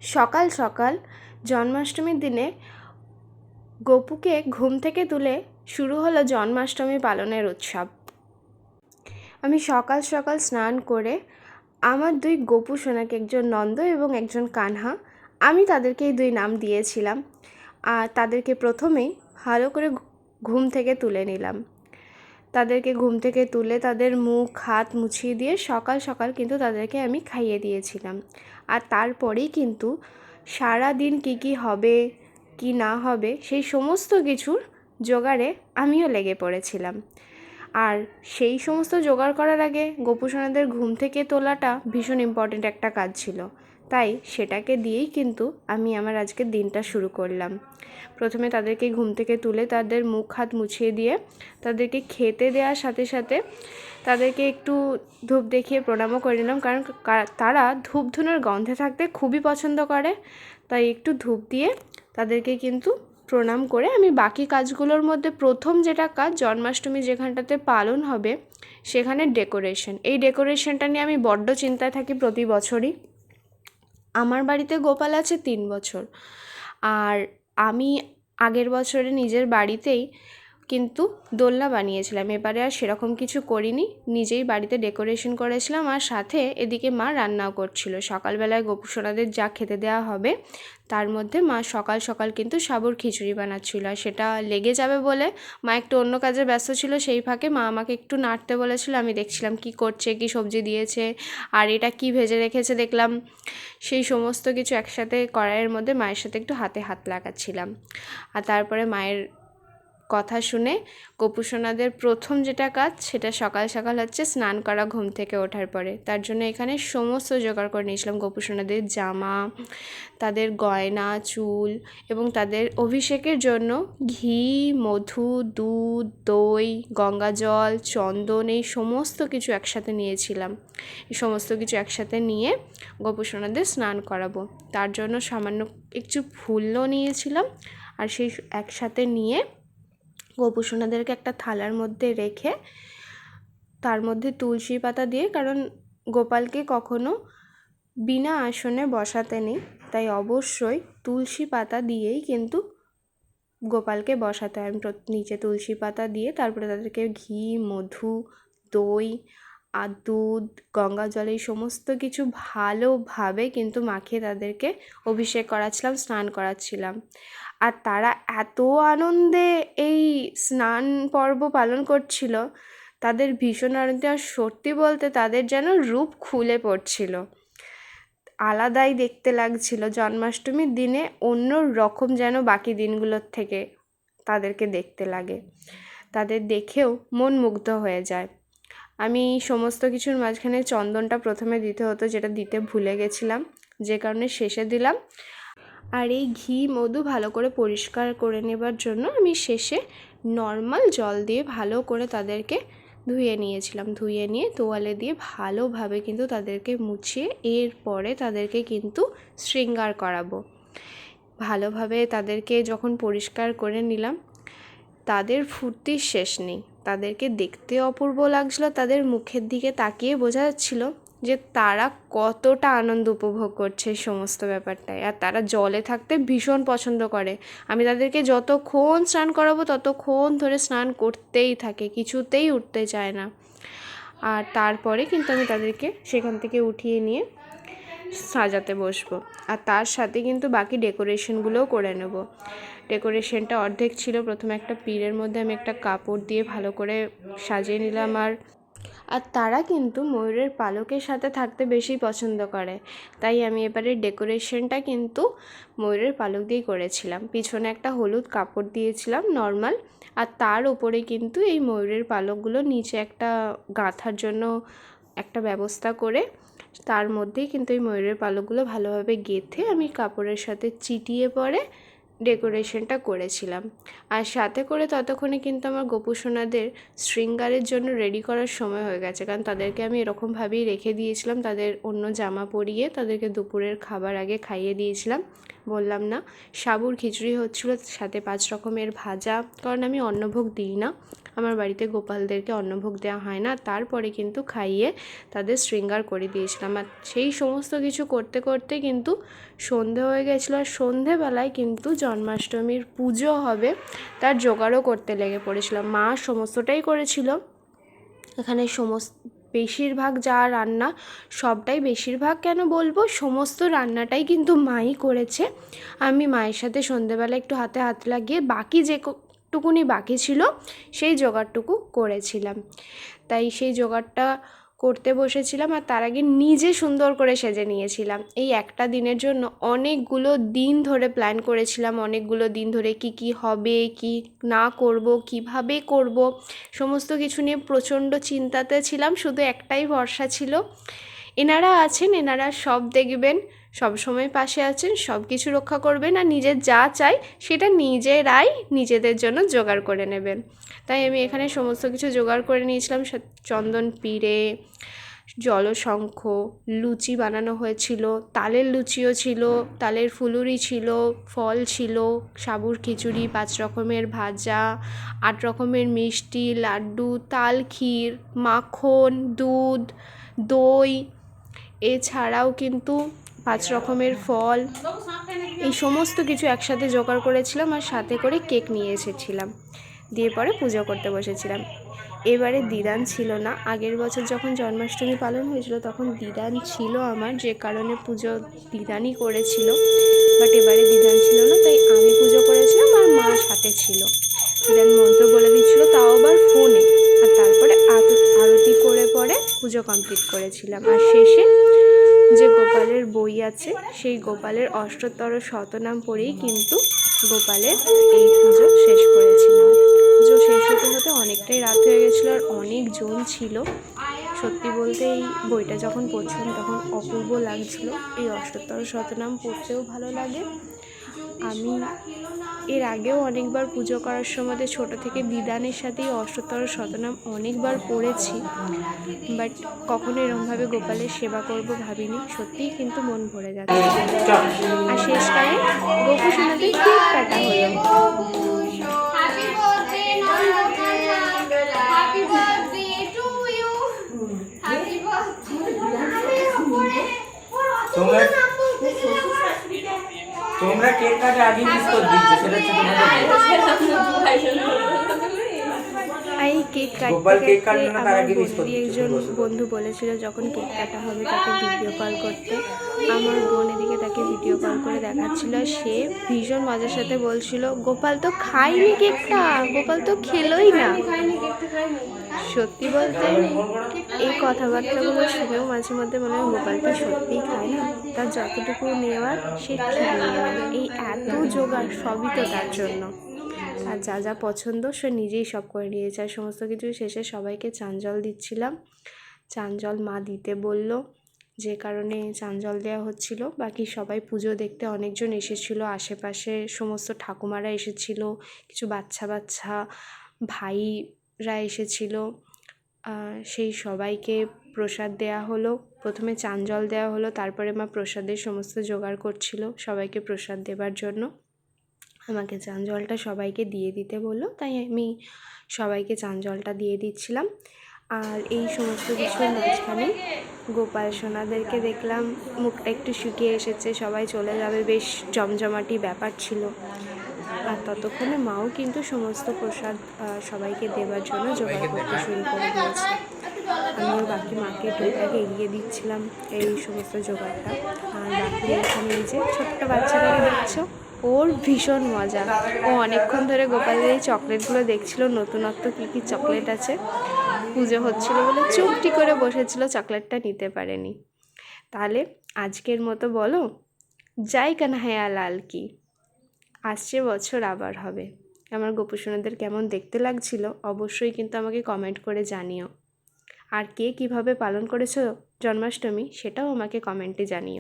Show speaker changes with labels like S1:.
S1: সকাল সকাল জন্মাষ্টমীর দিনে গোপুকে ঘুম থেকে তুলে শুরু হলো জন্মাষ্টমী পালনের উৎসব। আমি সকাল সকাল স্নান করে আমার দুই গোপু সোনাকে, একজন নন্দ এবং একজন কানহা, আমি তাদেরকে এই দুই নাম দিয়েছিলাম। আর তাদেরকে প্রথমেই ভালো করে ঘুম থেকে তুলে নিলাম। তাদেরকে ঘুম থেকে তুলে তাদের মুখ হাত মুছিয়ে দিয়ে সকাল সকাল কিন্তু তাদেরকে আমি খাইয়ে দিয়েছিলাম। আর তারপরেই কিন্তু সারা দিন কী হবে কি না হবে সেই সমস্ত কিছুর জোগাড়ে আমিও লেগে পড়েছিলাম। আর সেই সমস্ত জোগাড় করার আগে গোপুসোনাদের ঘুম থেকে তোলাটা ভীষণ ইম্পর্ট্যান্ট একটা কাজ ছিল, তাই সেটাকে দিয়েই কিন্তু আমি আমার আজকের দিনটা শুরু করলাম। প্রথমে তাদেরকে ঘুম থেকে তুলে তাদের মুখ হাত মুছিয়ে দিয়ে তাদেরকে খেতে দেওয়ার সাথে সাথে তাদেরকে একটু ধূপ দেখিয়ে প্রণামও করে নিলাম, কারণ তারা ধূপ ধুনোর গন্ধে থাকতে খুবই পছন্দ করে। তাই একটু ধূপ দিয়ে তাদেরকে কিন্তু প্রণাম করে আমি বাকি কাজগুলোর মধ্যে প্রথম যেটা কাজ, জন্মাষ্টমী যেখানটাতে পালন হবে সেখানে ডেকোরেশন, এই ডেকোরেশনটা নিয়ে আমি বড্ড চিন্তায় থাকি প্রতি বছরই। আমার বাড়িতে গোপাল আছে 3 বছর, আর আমি আগের বছরে নিজের বাড়িতেই কিন্তু দোলনা বানিয়েছিলাম। এবারে আর সেরকম কিছু করিনি, নিজেই বাড়িতে ডেকোরেশন করেছিলাম। আর সাথে এদিকে মা রান্নাও করছিল। সকালবেলায় গোপুসোনাদের যা খেতে দেওয়া হবে তার মধ্যে মা সকাল সকাল কিন্তু সাবুর খিচুড়ি বানাচ্ছিল। আর সেটা লেগে যাবে বলে মা একটু অন্য কাজে ব্যস্ত ছিল, সেই ফাঁকে মা আমাকে একটু নাড়তে বলেছিল। আমি দেখছিলাম কি করছে, কি সবজি দিয়েছে আর এটা কি ভেজে রেখেছে দেখলাম। সেই সমস্ত কিছু একসাথে কড়াইয়ের মধ্যে মায়ের সাথে একটু হাতে হাত লাগাচ্ছিলাম। আর তারপরে মায়ের কথা শুনে গোপুসোনাদের প্রথম যেটা কাজ সেটা সকাল সকাল হচ্ছে স্নান করা ঘুম থেকে ওঠার পরে। তার জন্য এখানে সমস্ত জোগাড় করে নিয়েছিলাম, গোপুসোনাদের জামা, তাদের গয়না, চুল এবং তাদের অভিষেকের জন্য ঘি, মধু, দুধ, দই, গঙ্গা জল, চন্দন, এই সমস্ত কিছু একসাথে নিয়েছিলাম। এই সমস্ত কিছু একসাথে নিয়ে গোপুসোনাদের স্নান করাবো, তার জন্য সামান্য একটু ফুলও নিয়েছিলাম। আর সেই একসাথে নিয়ে গোপুসোনাদেরকে একটা থালার মধ্যে রেখে তার মধ্যে তুলসী পাতা দিয়ে, কারণ গোপালকে কখনো বিনা আসনে বসাতে নেই, তাই অবশ্যই তুলসী পাতা দিয়েই কিন্তু গোপালকে বসাতে হয়। আমি নিচে তুলসী পাতা দিয়ে তারপরে তাদেরকে ঘি, মধু, দই আর দুধ, গঙ্গা জল, এই সমস্ত কিছু ভালোভাবে কিন্তু মাখিয়ে তাদেরকে অভিষেক করাচ্ছিলাম, স্নান করাচ্ছিলাম। আর তারা এত আনন্দে এই স্নান পর্ব পালন করছিল, তাদের ভীষণ আনন্দে। আর সত্যি বলতে তাদের যেন রূপ খুলে পড়ছিল, আলাদাই দেখতে লাগছিল। জন্মাষ্টমীর দিনে অন্য রকম যেন বাকি দিনগুলোর থেকে তাদেরকে দেখতে লাগে, তাদের দেখেও মন মুগ্ধ হয়ে যায়। আমি সমস্ত কিছুর মাঝখানে চন্দনটা প্রথমে দিতে হতো, যেটা দিতে ভুলে গেছিলাম, যে কারণে শেষে দিলাম। আর এই ঘি, মধু ভালো করে পরিষ্কার করে নেবার জন্য আমি শেষে নর্মাল জল দিয়ে ভালো করে তাদেরকে ধুয়ে নিয়েছিলাম। ধুয়ে নিয়ে তোয়ালে দিয়ে ভালোভাবে কিন্তু তাদেরকে মুছিয়ে এরপরে তাদেরকে কিন্তু শৃঙ্গার করাবো। ভালোভাবে তাদেরকে যখন পরিষ্কার করে নিলাম, তাদের ফুর্তির শেষ নেই। তাদেরকে দেখতে অপূর্ব লাগছিল, তাদের মুখের দিকে তাকিয়ে বোঝা যাচ্ছিল যে তারা কতটা আনন্দ উপভোগ করছে এই সমস্ত ব্যাপারটায়। আর তারা জলে থাকতে ভীষণ পছন্দ করে। আমি তাদেরকে যতক্ষণ স্নান করাবো ততক্ষণ ধরে স্নান করতেই থাকে, কিছুতেই উঠতে চায় না। আর তারপরে কিন্তু আমি তাদেরকে সেখান থেকে উঠিয়ে নিয়ে সাজাতে বসবো। আর তার সাথে কিন্তু বাকি ডেকোরেশনগুলোও করে নেব। ডেকোরেশনটা অর্ধেক ছিল, প্রথমে একটা পিঁড়ের মধ্যে আমি একটা কাপড় দিয়ে ভালো করে সাজিয়ে নিলাম। আর তারা কিন্তু ময়ূরের পালকের সাথে থাকতে বেশি পছন্দ করে, তাই আমি এবারে ডেকোরেশনটা কিন্তু ময়ূরের পালক দিয়েই করেছিলাম। পিছনে একটা হলুদ কাপড় দিয়েছিলাম নর্মাল, আর তার উপরে কিন্তু এই ময়ূরের পালকগুলো নিচে একটা গাঁথার জন্য একটা ব্যবস্থা করে তার মধ্যেই কিন্তু এই ময়ূরের পালকগুলো ভালোভাবে গেঁথে আমি কাপড়ের সাথে চিটিয়ে পরে ডেকোরেশনটা করেছিলাম। আর সাথে করে ততক্ষণে কিন্তু আমার গোপুসোনাদের শৃঙ্গারের জন্য রেডি করার সময় হয়ে গেছে, কারণ তাদেরকে আমি এরকমভাবেই রেখে দিয়েছিলাম। তাদের অন্য জামা পরিয়ে তাদেরকে দুপুরের খাবার আগে খাইয়ে দিয়েছিলাম। বললাম না, সাবুর খিচুড়ি হচ্ছিলো, সাথে 5 রকমের ভাজা, কারণ আমি অন্নভোগ দিই না। আমার বাড়িতে গোপালদেরকে অন্নভোগ দেওয়া হয় না, তারপরে কিন্তু খাইয়ে তাদের শৃঙ্গার করে দিয়েছিলাম। আর সেই সমস্ত কিছু করতে করতে কিন্তু সন্ধে হয়ে গেছিলো। আর সন্ধেবেলায় কিন্তু জন্মাষ্টমীর পুজো হবে তার জোগাড়ও করতে লেগে পড়েছিলাম। মা সমস্তটাই করেছিল। এখানে বেশিরভাগ যা রান্না, সবটাই বেশিরভাগ কেন বলবো, সমস্ত রান্নাটাই কিন্তু মাই করেছে। আমি মায়ের সাথে সন্ধেবেলা একটু হাতে হাত লাগিয়ে বাকি যেটুকুনি বাকি ছিল সেই জোগাড়টুকু করেছিলাম। তাই সেই জোগাড়টা করতে বসেছিলাম, আর তার আগে নিজে সুন্দর করে সেজে নিয়েছিলাম। এই একটা দিনের জন্য অনেকগুলো দিন ধরে প্ল্যান করেছিলাম, অনেকগুলো দিন ধরে কি হবে, কি না করব, কিভাবে করব, সমস্ত কিছু নিয়ে প্রচণ্ড চিন্তাতে ছিলাম। শুধু একটাই ভরসা ছিল, এনারা আছেন, এনারা সব দেখবেন, সব সময় পাশে আছেন, সব কিছু রক্ষা করবেন, আর নিজের যা চাই সেটা নিজেরাই নিজেদের জন্য জোগাড় করে নেবেন। তাই আমি এখানে সমস্ত কিছু জোগাড় করে নিয়েছিলাম। চন্দন পিঁড়ে, জলশঙ্খ, লুচি বানানো হয়েছিল, তালের লুচিও ছিল, তালের ফুলুরি ছিল, ফল ছিল, সাবুর খিচুড়ি, 5 রকমের ভাজা, 8 রকমের মিষ্টি, লাড্ডু, তাল ক্ষীর, মাখন, দুধ, দই, এছাড়াও কিন্তু 5 রকমের ফল, এই সমস্ত কিছু একসাথে জোগাড় করেছিলাম। আর সাথে করে কেক নিয়ে এসেছিলাম, দিয়ে পরে পুজো করতে বসেছিলাম। এবারে দিদান ছিল না। আগের বছর যখন জন্মাষ্টমী পালন হয়েছিল তখন দিদান ছিল আমার, যে কারণে পুজো দিদানই করেছিল। বাট এবারে দিদান ছিল না, তাই আমি পুজো করেছিলাম আর মা সাথে ছিল। দিদান মন্ত্র বলে দিচ্ছিল, তাও আবার ফোনে। আর তারপরে আরতি করে পরে পুজো কমপ্লিট করেছিলাম। আর শেষে যে গোপালের বই আছে সেই গোপালের অষ্টোত্তর শতনাম পড়েই কিন্তু গোপালের এই পুজো শেষ করেছিলাম। পুজো শেষ হতে হতে অনেকটাই রাত হয়ে গেছিলো, আর অনেক জন ছিল। সত্যি বলতে এই বইটা যখন পড়ছিলাম তখন অপূর্ব লাগছিল। এই অষ্টোত্তর শতনাম পড়তেও ভালো লাগে। আমি এর আগেও অনেকবার পুজো করার সময় ছোটো থেকে দিদানের সাথেই অষ্টোত্তর শতনাম অনেকবার পড়েছি, বাট কখনো এরকমভাবে গোপালের সেবা করব ভাবিনি। সত্যিই কিন্তু মন ভরে যাচ্ছে। আর শেষকালে গোপু সোনাদের কেক কাটা হলো।
S2: তোমরা কেক কাটা আগে মিস করে দিচ্ছ, সেটা
S1: এই কেক কাটতে আমার একজন বন্ধু বলেছিল যখন কেক কাটা হবে তাকে ভিডিও কল করতে। আমার বোন এদিকে তাকে ভিডিও কল করে দেখাচ্ছিল, সে ভীষণ মজার সাথে বলছিল গোপাল তো খায়নি কেকটা, গোপাল তো খেলোই না। সত্যি বলতে এই কথাবার্তাগুলো শুনেও মাঝে মধ্যে মনে হয় গোপাল তো সত্যিই খায় না, তার যতটুকু নেওয়ার সে ঠিক নিয়ে নেবে। এই এত জোগাড় সবই তো তার জন্য, আর যা যা পছন্দ সে নিজেই সব করে নিয়েছে। আর সমস্ত কিছু শেষে সবাইকে চান জল দিচ্ছিলাম। চান জল মা দিতে বলল, যে কারণে চান জল দেওয়া হচ্ছিল। বাকি সবাই পুজো দেখতে অনেকজন এসেছিলো, আশেপাশে সমস্ত ঠাকুমারা এসেছিলো, কিছু বাচ্চা বাচ্চা ভাইরা এসেছিলো। সেই সবাইকে প্রসাদ দেওয়া হলো। প্রথমে চান জল দেওয়া হলো, তারপরে মা প্রসাদের সমস্ত জোগাড় করছিল সবাইকে প্রসাদ দেবার জন্য। আমাকে চান জলটা সবাইকে দিয়ে দিতে বললো, তাই আমি সবাইকে চান জলটা দিয়ে দিচ্ছিলাম। আর এই সমস্ত কিছুর মাঝখানে গোপাল সোনাদেরকে দেখলাম মুখটা একটু শুকিয়ে এসেছে, সবাই চলে যাবে, বেশ জমজমাটি ব্যাপার ছিল। আর ততক্ষণে মাও কিন্তু সমস্ত প্রসাদ সবাইকে দেওয়ার জন্য জোগাড় করতে শুরু করে দিয়েছে। আমিও বাকি মাকে টুকটাক এগিয়ে দিচ্ছিলাম এই সমস্ত জোগাড়টা। আর বাকি এখানে এই যে ছোট্ট বাচ্চাটাকে দেখছো, ওর ভীষণ মজা। ও অনেকক্ষণ ধরে গোপালের এই চকলেটগুলো দেখছিল, নতুনত্ব কী কী চকলেট আছে। পুজো হচ্ছিল বলে চুপটি করে বসেছিল, চকলেটটা নিতে পারেনি। তাহলে আজকের মতো বলো, জয় কানহাইয়া লাল কি। আসছে বছর আবার হবে। আমার গোপু সোনাদের কেমন দেখতে লাগছিল অবশ্যই কিন্তু আমাকে কমেন্ট করে জানিও। আর কে কীভাবে পালন করেছো জন্মাষ্টমী সেটাও আমাকে কমেন্টে জানিও।